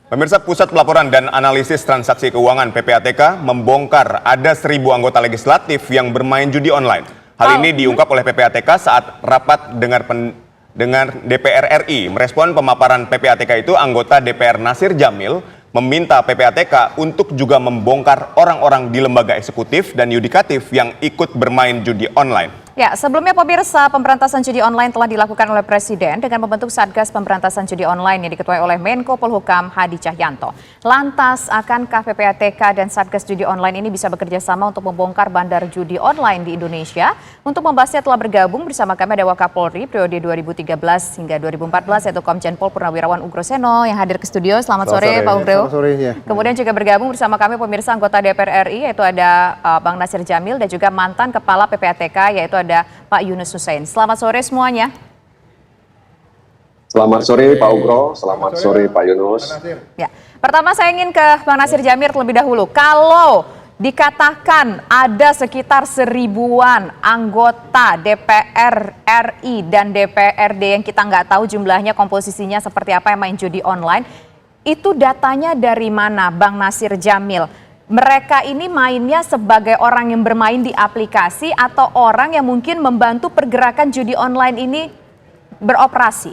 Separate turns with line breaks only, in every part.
Pemirsa, Pusat Pelaporan dan Analisis Transaksi Keuangan (PPATK) membongkar ada 1.000 anggota legislatif yang bermain judi online. Hal ini diungkap oleh PPATK saat rapat dengan DPR RI. Merespon pemaparan PPATK itu, anggota DPR Nasir Jamil meminta PPATK untuk juga membongkar orang-orang di lembaga eksekutif dan yudikatif yang ikut bermain judi online.
Ya, sebelumnya pemirsa, pemberantasan judi online telah dilakukan oleh Presiden dengan membentuk Satgas Pemberantasan Judi Online yang diketuai oleh Menko Polhukam Hadi Cahyanto. Lantas, akankah PPATK dan Satgas Judi Online ini bisa bekerja sama untuk membongkar bandar judi online di Indonesia? Untuk membahasnya telah bergabung bersama kami ada Wakapolri periode 2013 hingga 2014 yaitu Komjen Pol Purnawirawan Ugroseno yang hadir ke studio. Selamat sore Pak Ugro. Kemudian juga bergabung bersama kami pemirsa anggota DPR RI yaitu ada Bang Nasir Jamil dan juga mantan Kepala PPATK yaitu ada Pak Yunus Hussein. Selamat sore semuanya.
Selamat sore Pak Ugro, selamat sore Pak Yunus.
Ya, pertama saya ingin ke Bang Nasir Jamil terlebih dahulu. Kalau dikatakan ada sekitar 1.000-an anggota DPR RI dan DPRD yang kita nggak tahu jumlahnya, komposisinya seperti apa yang main judi online, itu datanya dari mana Bang Nasir Jamil? Mereka ini mainnya sebagai orang yang bermain di aplikasi atau orang yang mungkin membantu pergerakan judi online ini beroperasi?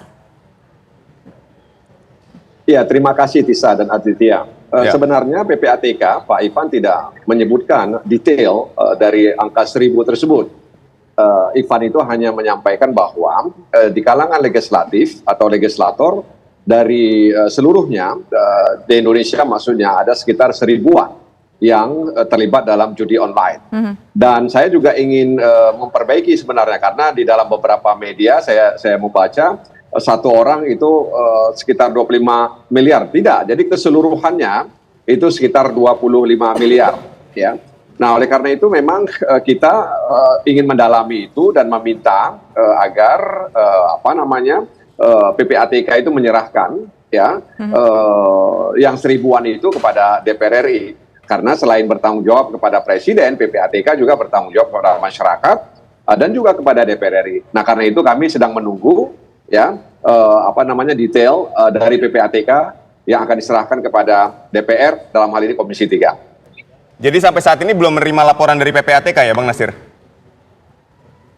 Ya, terima kasih Tisa dan Aditya. Sebenarnya PPATK, Pak Ivan tidak menyebutkan detail dari angka 1.000 tersebut. Ivan itu hanya menyampaikan bahwa di kalangan legislatif atau legislator dari seluruhnya di Indonesia maksudnya ada sekitar 1.000-an yang terlibat dalam judi online. Dan saya juga ingin memperbaiki sebenarnya karena di dalam beberapa media saya membaca satu orang itu sekitar 25 miliar. Tidak, jadi keseluruhannya itu sekitar 25 miliar. Ya. Nah, oleh karena itu memang kita ingin mendalami itu dan meminta agar PPATK itu menyerahkan ya yang 1.000-an itu kepada DPR RI. Karena selain bertanggung jawab kepada Presiden, PPATK juga bertanggung jawab kepada masyarakat dan juga kepada DPR RI. Nah, karena itu kami sedang menunggu ya detail dari PPATK yang akan diserahkan kepada DPR dalam hal ini Komisi 3.
Jadi sampai saat ini belum menerima laporan dari PPATK ya Bang Nasir?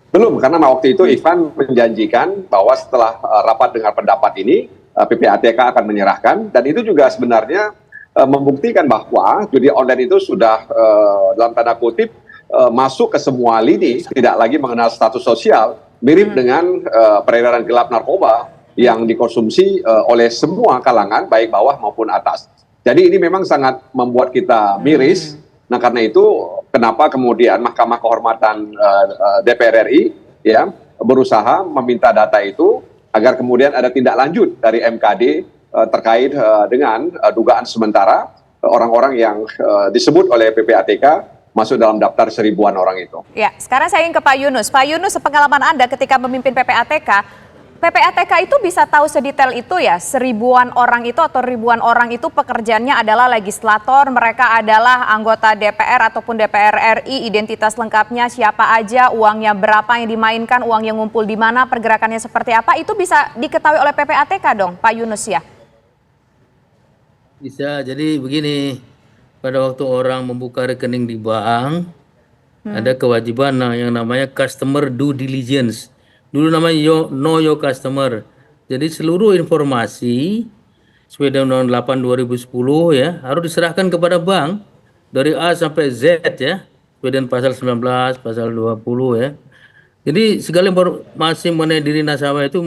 Belum, karena waktu itu Ivan menjanjikan bahwa setelah rapat dengar pendapat ini PPATK akan menyerahkan, dan itu juga sebenarnya membuktikan bahwa judi online itu sudah dalam tanda kutip masuk ke semua lini, tidak lagi mengenal status sosial, mirip dengan peredaran gelap narkoba yang dikonsumsi oleh semua kalangan, baik bawah maupun atas. Jadi ini memang sangat membuat kita miris. Nah, karena itu kenapa kemudian Mahkamah Kehormatan DPR RI ya berusaha meminta data itu agar kemudian ada tindak lanjut dari MKD terkait dengan dugaan sementara orang-orang yang disebut oleh PPATK masuk dalam daftar 1.000-an orang itu.
Ya, sekarang saya ingin ke Pak Yunus. Pak Yunus, sepengalaman Anda ketika memimpin PPATK itu bisa tahu sedetail itu ya, 1.000-an orang itu atau ribuan orang itu pekerjaannya adalah legislator, mereka adalah anggota DPR ataupun DPR RI, identitas lengkapnya siapa aja, uangnya berapa yang dimainkan, uang yang ngumpul di mana, pergerakannya seperti apa, itu bisa diketahui oleh PPATK dong, Pak Yunus ya?
Bisa, jadi begini, pada waktu orang membuka rekening di bank, ada kewajiban yang namanya customer due diligence. Dulu namanya know your customer. Jadi seluruh informasi sesuai dengan Undang-Undang 8 2010 ya, harus diserahkan kepada bank dari A sampai Z ya, sesuai dengan pasal 19, pasal 20 ya. Jadi segala informasi mengenai diri nasabah itu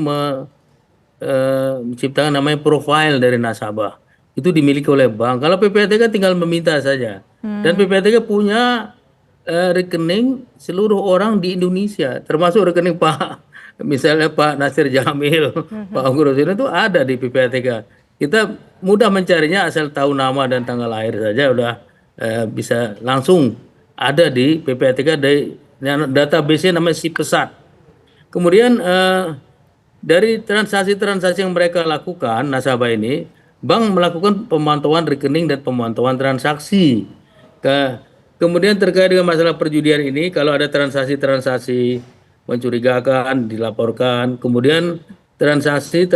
menciptakan namanya profile dari nasabah. Itu dimiliki oleh bank. Kalau PPATK tinggal meminta saja. Dan PPATK punya rekening seluruh orang di Indonesia, termasuk rekening misalnya Pak Nasir Jamil, Pak Ugroseno itu ada di PPATK. Kita mudah mencarinya asal tahu nama dan tanggal lahir saja udah bisa langsung ada di PPATK, dari database-nya namanya SIPESAT. Kemudian dari transaksi-transaksi yang mereka lakukan, nasabah ini, bank melakukan pemantauan rekening dan pemantauan transaksi. Kemudian terkait dengan masalah perjudian ini, kalau ada transaksi-transaksi mencurigakan, dilaporkan. Kemudian transaksi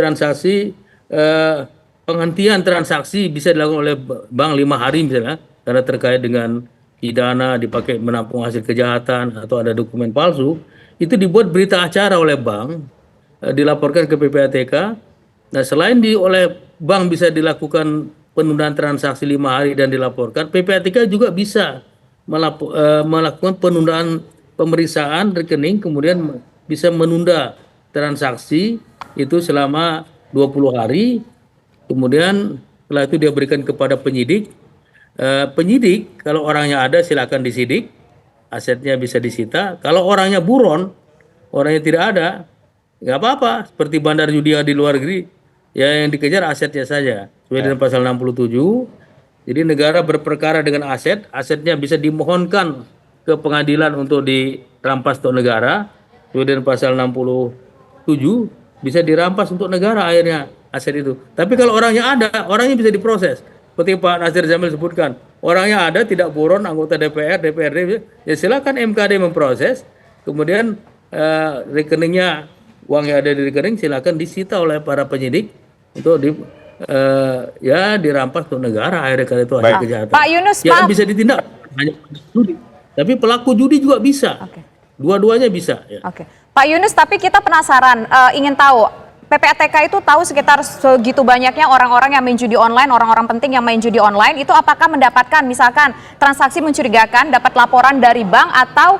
penghentian transaksi bisa dilakukan oleh bank 5 hari misalnya, karena terkait dengan pidana, dipakai menampung hasil kejahatan atau ada dokumen palsu, itu dibuat berita acara oleh bank, dilaporkan ke PPATK. Nah, selain oleh bank bisa dilakukan penundaan transaksi 5 hari dan dilaporkan, PPATK juga bisa melakukan penundaan pemeriksaan rekening, kemudian bisa menunda transaksi itu selama 20 hari, kemudian setelah itu dia berikan kepada penyidik. Penyidik kalau orangnya ada silakan disidik, asetnya bisa disita. Kalau orangnya buron, orangnya tidak ada, nggak apa-apa. Seperti bandar judi di luar negeri, ya yang dikejar asetnya saja. Sesuai dengan pasal 67, jadi negara berperkara dengan aset, asetnya bisa dimohonkan ke pengadilan untuk dirampas untuk negara. Sesuai dengan pasal 67, bisa dirampas untuk negara akhirnya aset itu. Tapi kalau orangnya ada, orangnya bisa diproses. Seperti Pak Nasir Jamil sebutkan, orangnya ada, tidak buron, anggota DPR, DPRD, ya silakan MKD memproses, kemudian rekeningnya, uang yang ada di rekening silakan disita oleh para penyidik untuk dirampas untuk negara akhirnya kalau itu hasil kejahatan.
Pak Yunus,
yang bisa ditindak hanya judi, tapi pelaku judi juga bisa. Dua-duanya bisa. Ya.
Oke, Pak Yunus, tapi kita penasaran, ingin tahu, PPATK itu tahu sekitar segitu banyaknya orang-orang yang main judi online, orang-orang penting yang main judi online, itu apakah mendapatkan misalkan transaksi mencurigakan, dapat laporan dari bank, atau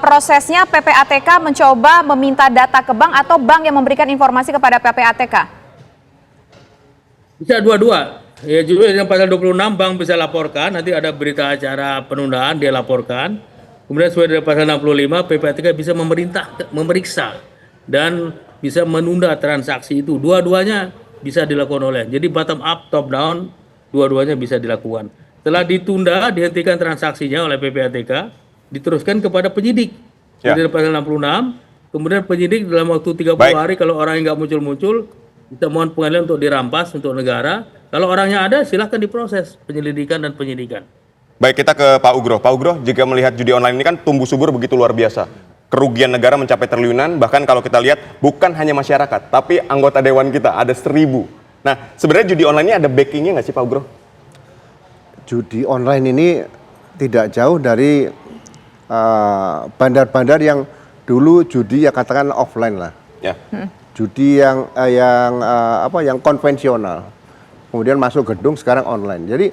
prosesnya PPATK mencoba meminta data ke bank, atau bank yang memberikan informasi kepada PPATK?
Bisa dua-dua. Ya, juga yang pasal 26 bank bisa laporkan, nanti ada berita acara penundaan dia laporkan. Kemudian sesuai dengan pasal 65 PPATK bisa memeriksa dan bisa menunda transaksi itu. Dua-duanya bisa dilakukan oleh. Jadi bottom up, top down, dua-duanya bisa dilakukan. Setelah ditunda, dihentikan transaksinya oleh PPATK, diteruskan kepada penyidik. Jadi pasal 66, kemudian penyidik dalam waktu 30 hari kalau orang yang nggak muncul-muncul, kita mohon pengadilan untuk dirampas untuk negara. Kalau orangnya ada, silahkan diproses penyelidikan dan penyidikan.
Baik, kita ke Pak Ugro. Pak Ugro, jika melihat judi online ini kan tumbuh subur begitu luar biasa. Kerugian negara mencapai triliunan, bahkan kalau kita lihat bukan hanya masyarakat, tapi anggota dewan kita ada 1.000. Nah, sebenarnya judi online ini ada backingnya nggak sih Pak Ugro?
Judi online ini tidak jauh dari bandar-bandar yang dulu judi ya katakan offline lah.
Ya.
Judi yang konvensional. Kemudian masuk gedung sekarang online. Jadi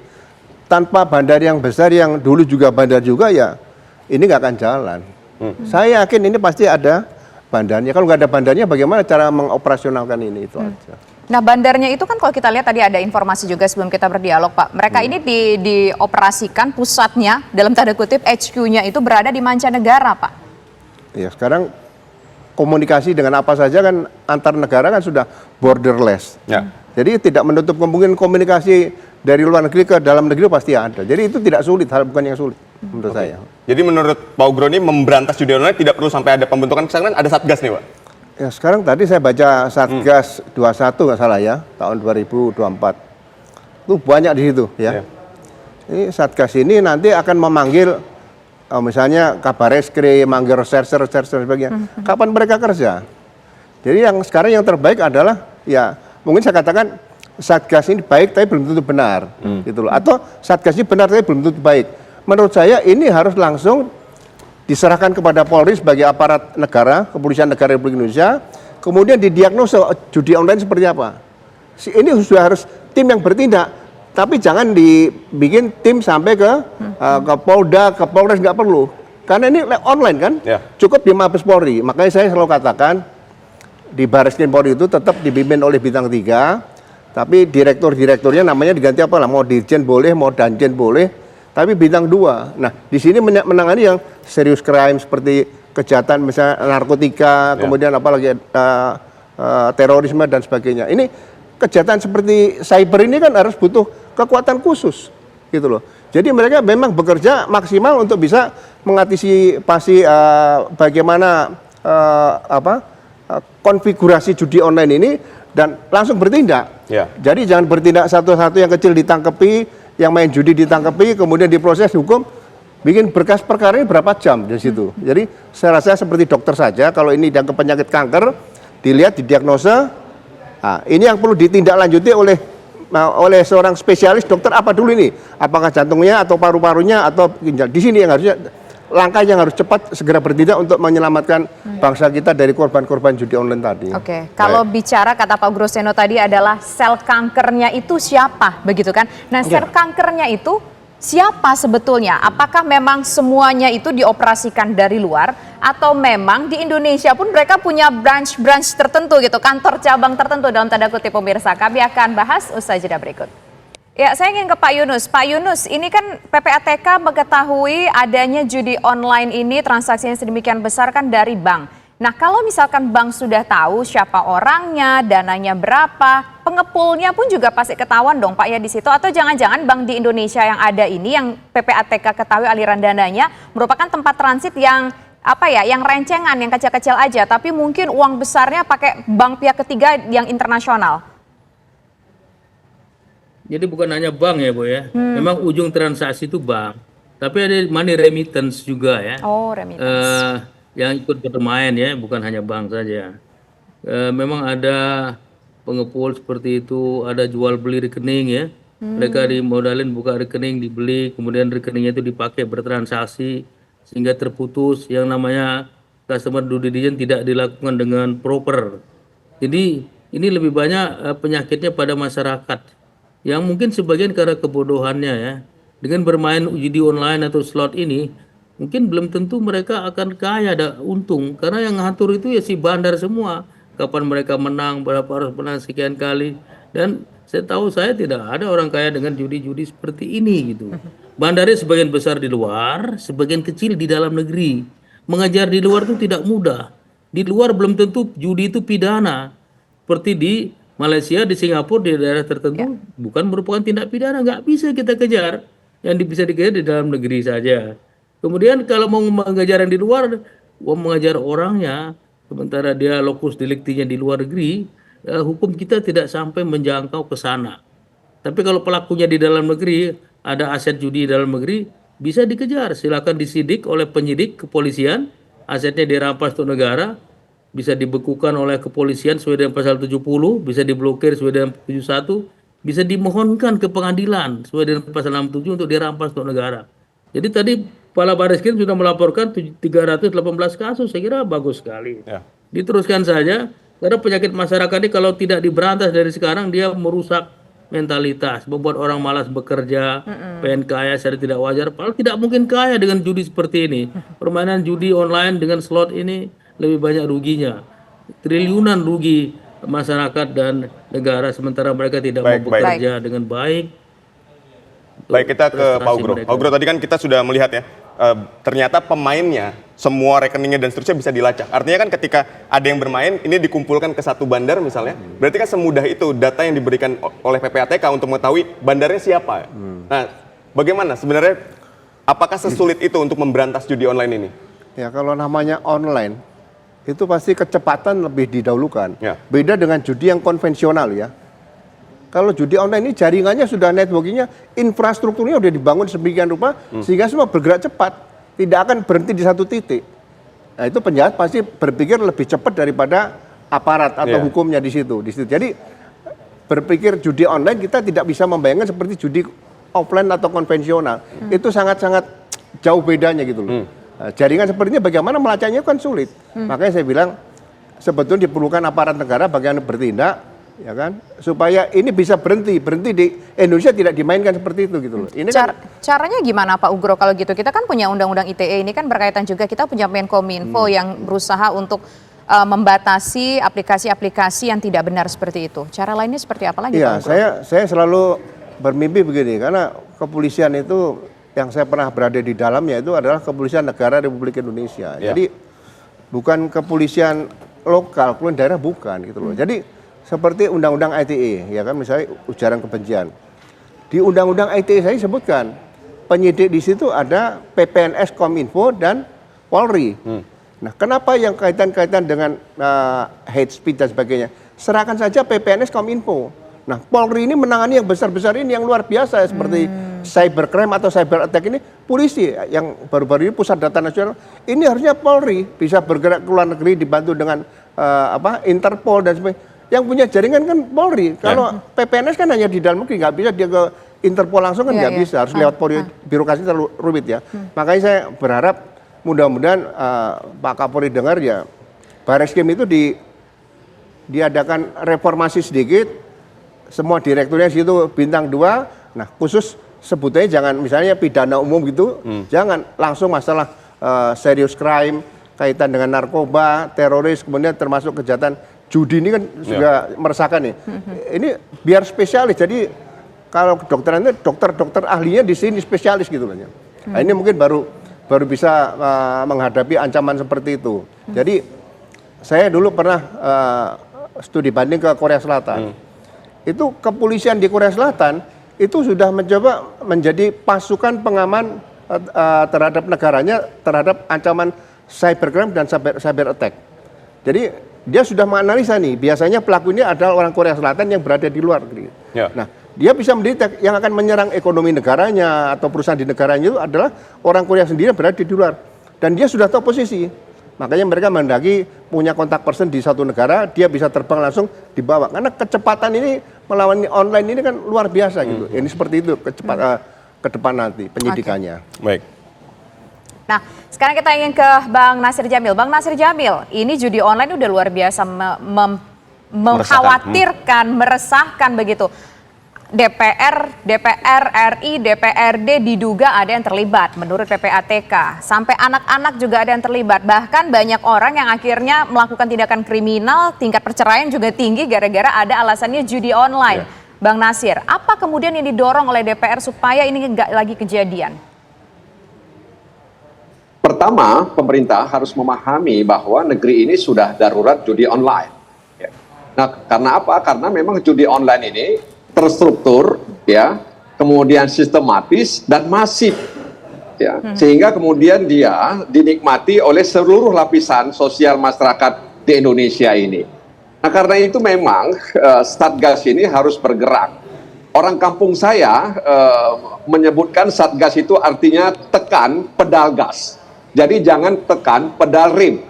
tanpa bandar yang besar yang dulu juga bandar juga ya ini nggak akan jalan. Saya yakin ini pasti ada bandarnya. Kalau nggak ada bandarnya, bagaimana cara mengoperasionalkan ini, itu aja.
Nah, bandarnya itu kan kalau kita lihat tadi ada informasi juga sebelum kita berdialog, Pak. Mereka ini dioperasikan pusatnya, dalam tanda kutip HQ-nya itu berada di mancanegara, Pak.
Ya, sekarang komunikasi dengan apa saja kan antar negara kan sudah borderless.
Ya.
Jadi tidak menutup kemungkinan komunikasi dari luar negeri ke dalam negeri pasti ada. Jadi itu tidak sulit, hal bukan yang sulit menurut saya.
Jadi menurut Pak Ugro ini memberantas judi online tidak perlu sampai ada pembentukan, misalkan ada Satgas nih Pak?
Ya sekarang tadi saya baca Satgas 21 nggak salah ya, tahun 2024. Itu banyak di situ ya. Ini Satgas ini nanti akan memanggil misalnya kabar eskrim, manggil reserse sebagainya. Kapan mereka kerja? Jadi yang sekarang yang terbaik adalah ya mungkin saya katakan Satgas ini baik tapi belum tentu benar gitu loh. Atau Satgas ini benar tapi belum tentu baik. Menurut saya ini harus langsung diserahkan kepada Polri sebagai aparat negara, Kepolisian Negara Republik Indonesia, kemudian didiagnosa judi online seperti apa. Ini sudah harus tim yang bertindak, tapi jangan dibikin tim sampai ke Polda, ke Polres, nggak perlu. Karena ini online kan, cukup di Mabes Polri. Makanya saya selalu katakan, di Barreskrim Polri itu tetap dipimpin oleh bintang 3, tapi direktur-direkturnya namanya diganti apa lah, mau dirjen boleh, mau danjen boleh, tapi bintang 2. Nah, di sini menangani yang serius crime seperti kejahatan misalnya narkotika, kemudian apalagi terorisme dan sebagainya. Ini kejahatan seperti cyber ini kan harus butuh kekuatan khusus, gitu loh. Jadi mereka memang bekerja maksimal untuk bisa mengantisipasi bagaimana konfigurasi judi online ini dan langsung bertindak. Jadi jangan bertindak satu-satu, yang kecil ditangkepi, yang main judi ditangkepi, kemudian diproses hukum, bikin berkas perkara ini berapa jam di situ. Jadi saya rasa seperti dokter saja, kalau ini dianggap penyakit kanker, dilihat, didiagnosa, nah, ini yang perlu ditindaklanjuti oleh oleh seorang spesialis dokter apa dulu ini, apakah jantungnya atau paru-parunya atau ginjal. Di sini yang harusnya langkah yang harus cepat segera bertindak untuk menyelamatkan bangsa kita dari korban-korban judi online tadi.
Oke, kalau bicara kata Pak Groseno tadi adalah sel kankernya itu siapa, begitu kan? Nah, sel kankernya itu siapa sebetulnya? Apakah memang semuanya itu dioperasikan dari luar atau memang di Indonesia pun mereka punya branch-branch tertentu gitu, kantor cabang tertentu dalam tanda kutip pemirsa? Kami akan bahas usai jeda berikut. Ya, saya ingin ke Pak Yunus. Pak Yunus, ini kan PPATK mengetahui adanya judi online ini transaksinya sedemikian besar kan dari bank. Nah, kalau misalkan bank sudah tahu siapa orangnya, dananya berapa, pengepulnya pun juga pasti ketahuan dong Pak ya di situ. Atau jangan-jangan bank di Indonesia yang ada ini yang PPATK ketahui aliran dananya merupakan tempat transit yang yang rencengan, yang kecil-kecil aja, tapi mungkin uang besarnya pakai bank pihak ketiga yang internasional.
Jadi bukan hanya bank ya Bu ya, memang ujung transaksi itu bank, tapi ada money remittance juga ya.
Oh, remittance.
Yang ikut bermain ya, bukan hanya bank saja. Memang ada pengepul seperti itu, ada jual beli rekening ya. Mereka dimodalin buka rekening, dibeli, kemudian rekeningnya itu dipakai bertransaksi sehingga terputus. Yang namanya customer due diligence tidak dilakukan dengan proper. Jadi ini lebih banyak penyakitnya pada masyarakat. Yang mungkin sebagian karena kebodohannya ya, dengan bermain judi online atau slot ini, mungkin belum tentu mereka akan kaya, ada untung. Karena yang ngatur itu ya si bandar semua. Kapan mereka menang, berapa harus menang sekian kali. Dan saya tidak ada orang kaya dengan judi-judi seperti ini gitu. Bandarnya sebagian besar di luar, sebagian kecil di dalam negeri. Mengajar di luar itu tidak mudah. Di luar belum tentu judi itu pidana. Seperti di Malaysia, di Singapura, di daerah tertentu bukan merupakan tindak pidana, nggak bisa kita kejar. Yang bisa dikejar di dalam negeri saja. Kemudian kalau mau mengejar yang di luar, mengejar orangnya, sementara dia lokus deliktinya di luar negeri, hukum kita tidak sampai menjangkau ke sana. Tapi kalau pelakunya di dalam negeri, ada aset judi di dalam negeri, bisa dikejar. Silakan disidik oleh penyidik kepolisian, asetnya dirampas untuk negara, bisa dibekukan oleh kepolisian sesuai dengan pasal 70, bisa diblokir sesuai dengan 71, bisa dimohonkan ke pengadilan sesuai dengan pasal 67 untuk dirampas untuk negara. Jadi tadi Kepala Barreskrim sudah melaporkan 318 kasus, saya kira bagus sekali. Ya. Diteruskan saja, karena penyakit masyarakat ini kalau tidak diberantas dari sekarang, dia merusak mentalitas, membuat orang malas bekerja, pengen kaya secara tidak wajar, padahal tidak mungkin kaya dengan judi seperti ini. Permainan judi online dengan slot ini lebih banyak ruginya, triliunan rugi masyarakat dan negara, sementara mereka tidak mau bekerja dengan baik.
Baik, kita ke Pak Ugro. Pak Ugro, tadi kan kita sudah melihat ya, ternyata pemainnya, semua rekeningnya dan seterusnya bisa dilacak. Artinya kan ketika ada yang bermain, ini dikumpulkan ke satu bandar misalnya, berarti kan semudah itu data yang diberikan oleh PPATK untuk mengetahui bandarnya siapa. Nah, bagaimana sebenarnya, apakah sesulit itu untuk memberantas judi online ini?
Ya, kalau namanya online, itu pasti kecepatan lebih didahulukan.
Ya.
Beda dengan judi yang konvensional ya. Kalau judi online ini jaringannya sudah, networkingnya, infrastrukturnya sudah dibangun sedemikian rupa sehingga semua bergerak cepat, tidak akan berhenti di satu titik. Nah, itu penjahat pasti berpikir lebih cepat daripada aparat atau hukumnya di situ. Jadi berpikir judi online kita tidak bisa membayangkan seperti judi offline atau konvensional. Itu sangat-sangat jauh bedanya gitu loh. Nah, jaringan seperti ini bagaimana melacaknya kan sulit. Makanya saya bilang sebetulnya diperlukan aparat negara bagaimana bertindak, ya kan, supaya ini bisa berhenti di Indonesia tidak dimainkan seperti itu gitu loh. Ini
caranya gimana Pak Ugro kalau gitu? Kita kan punya undang-undang ITE, ini kan berkaitan juga, kita punya Menkominfo yang berusaha untuk membatasi aplikasi-aplikasi yang tidak benar seperti itu. Cara lainnya seperti apa lagi Pak Ugro?
Saya selalu bermimpi begini, karena kepolisian itu yang saya pernah berada di dalamnya itu adalah Kepolisian Negara Republik Indonesia. Jadi bukan kepolisian lokal, kepolisian daerah bukan gitu loh. Jadi seperti Undang-Undang ITE, ya kan, misalnya ujaran kebencian. Di Undang-Undang ITE saya sebutkan penyidik di situ ada PPNS, Kominfo dan Polri. Nah, kenapa yang kaitan-kaitan dengan hate speech dan sebagainya? Serahkan saja PPNS, Kominfo. Nah, Polri ini menangani yang besar-besar ini, yang luar biasa seperti cybercrime atau cyber attack ini, polisi yang baru-baru ini Pusat Data Nasional. Ini harusnya Polri bisa bergerak ke luar negeri dibantu dengan Interpol dan sebagainya. yang punya jaringan kan Polri. Kalau PPNS kan hanya di dalam negeri, nggak bisa dia ke Interpol langsung kan nggak bisa, harus lewat Polri, birokrasi terlalu rumit ya. Makanya saya berharap mudah-mudahan Pak Kapolri dengar ya, Barreskrim itu diadakan reformasi sedikit, semua direkturnya situ bintang 2, nah khusus sebutnya jangan misalnya pidana umum gitu, jangan langsung masalah serious crime, kaitan dengan narkoba, teroris, kemudian termasuk kejahatan judi ini kan juga meresahkan nih. Ini biar spesialis, jadi kalau kedokteran itu dokter-dokter ahlinya di sini spesialis gitu loh. Nah, ini mungkin baru bisa menghadapi ancaman seperti itu. Jadi saya dulu pernah studi banding ke Korea Selatan. Itu kepolisian di Korea Selatan itu sudah mencoba menjadi pasukan pengaman terhadap negaranya terhadap ancaman cybercrime dan cyber attack. Jadi dia sudah menganalisa nih, biasanya pelaku ini adalah orang Korea Selatan yang berada di luar negeri. Nah, dia bisa mendetek yang akan menyerang ekonomi negaranya atau perusahaan di negaranya itu adalah orang Korea sendiri yang berada di luar. Dan dia sudah tahu posisi. Makanya mereka mendaki punya kontak person di satu negara, dia bisa terbang langsung dibawa. Karena kecepatan ini melawan online ini kan luar biasa gitu. Ini seperti itu ke depan nanti penyidikannya.
Baik.
Nah, sekarang kita ingin ke Bang Nasir Jamil. Bang Nasir Jamil, ini judi online udah luar biasa mengkhawatirkan, meresahkan begitu. DPR RI, DPRD diduga ada yang terlibat menurut PPATK. Sampai anak-anak juga ada yang terlibat. Bahkan banyak orang yang akhirnya melakukan tindakan kriminal, tingkat perceraian juga tinggi gara-gara ada alasannya judi online. Bang Nasir, apa kemudian yang didorong oleh DPR supaya ini nggak lagi kejadian?
Pertama, pemerintah harus memahami bahwa negeri ini sudah darurat judi online. Nah, karena apa? Karena memang judi online ini terstruktur, ya, kemudian sistematis dan masif, ya, sehingga kemudian dia dinikmati oleh seluruh lapisan sosial masyarakat di Indonesia ini. Nah, karena itu memang Satgas ini harus bergerak. Orang kampung saya menyebutkan Satgas itu artinya tekan pedal gas. Jadi jangan tekan pedal rem.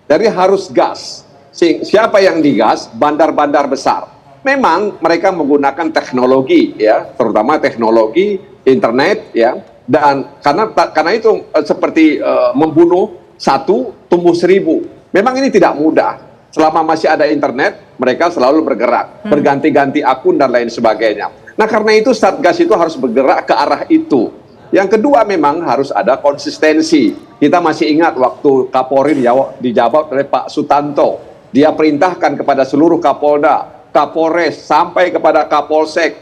Jadi harus gas. Siapa yang digas? Bandar-bandar besar. Memang mereka menggunakan teknologi, ya, terutama teknologi internet, ya, dan karena itu seperti membunuh satu tumbuh 1000. Memang ini tidak mudah. Selama masih ada internet, mereka selalu bergerak, berganti-ganti akun dan lain sebagainya. Nah, karena itu Satgas itu harus bergerak ke arah itu. Yang kedua, memang harus ada konsistensi. Kita masih ingat waktu Kapolri dijabat oleh Pak Sutanto. Dia perintahkan kepada seluruh Kapolda, Kapolres, sampai kepada Kapolsek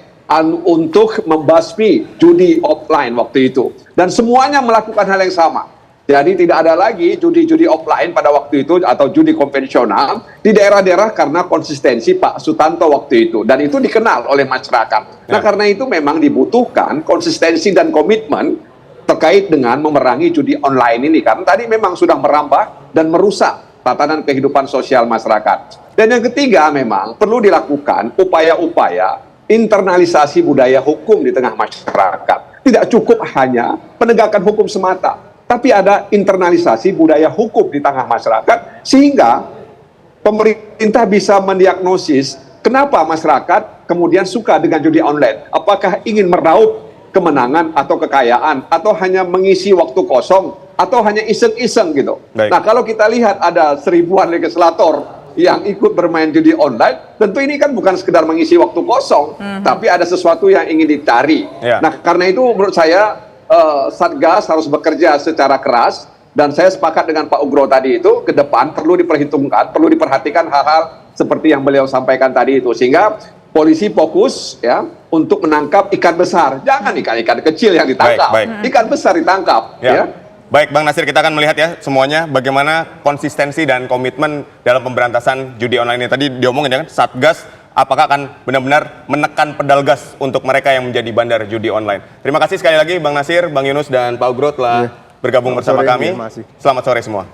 untuk membasmi judi offline waktu itu. Dan semuanya melakukan hal yang sama. Jadi tidak ada lagi judi-judi offline pada waktu itu atau judi konvensional di daerah-daerah karena konsistensi Pak Sutanto waktu itu. Dan itu dikenal oleh masyarakat. Nah, karena itu memang dibutuhkan konsistensi dan komitmen terkait dengan memerangi judi online ini. Karena tadi memang sudah merambah dan merusak tatanan kehidupan sosial masyarakat. Dan yang ketiga, memang perlu dilakukan upaya-upaya internalisasi budaya hukum di tengah masyarakat. Tidak cukup hanya penegakan hukum semata, tapi ada internalisasi budaya hukum di tengah masyarakat, sehingga pemerintah bisa mendiagnosis kenapa masyarakat kemudian suka dengan judi online. Apakah ingin meraup kemenangan atau kekayaan, atau hanya mengisi waktu kosong, atau hanya iseng-iseng gitu.
Baik.
Nah, kalau kita lihat ada 1000-an legislator yang ikut bermain judi online, tentu ini kan bukan sekedar mengisi waktu kosong, tapi ada sesuatu yang ingin dicari. Nah, karena itu menurut saya Satgas harus bekerja secara keras, dan saya sepakat dengan Pak Ugro tadi itu, ke depan perlu diperhitungkan, perlu diperhatikan hal-hal seperti yang beliau sampaikan tadi itu, sehingga polisi fokus, ya, untuk menangkap ikan besar, jangan ikan-ikan kecil yang ditangkap, ikan besar ditangkap, ya.
Baik, Bang Nasir, kita akan melihat ya semuanya bagaimana konsistensi dan komitmen dalam pemberantasan judi online ini. Tadi diomongin ya kan, Satgas apakah akan benar-benar menekan pedal gas untuk mereka yang menjadi bandar judi online. Terima kasih sekali lagi Bang Nasir, Bang Yunus, dan Pak Ugro telah bergabung bersama kami. Selamat sore semua.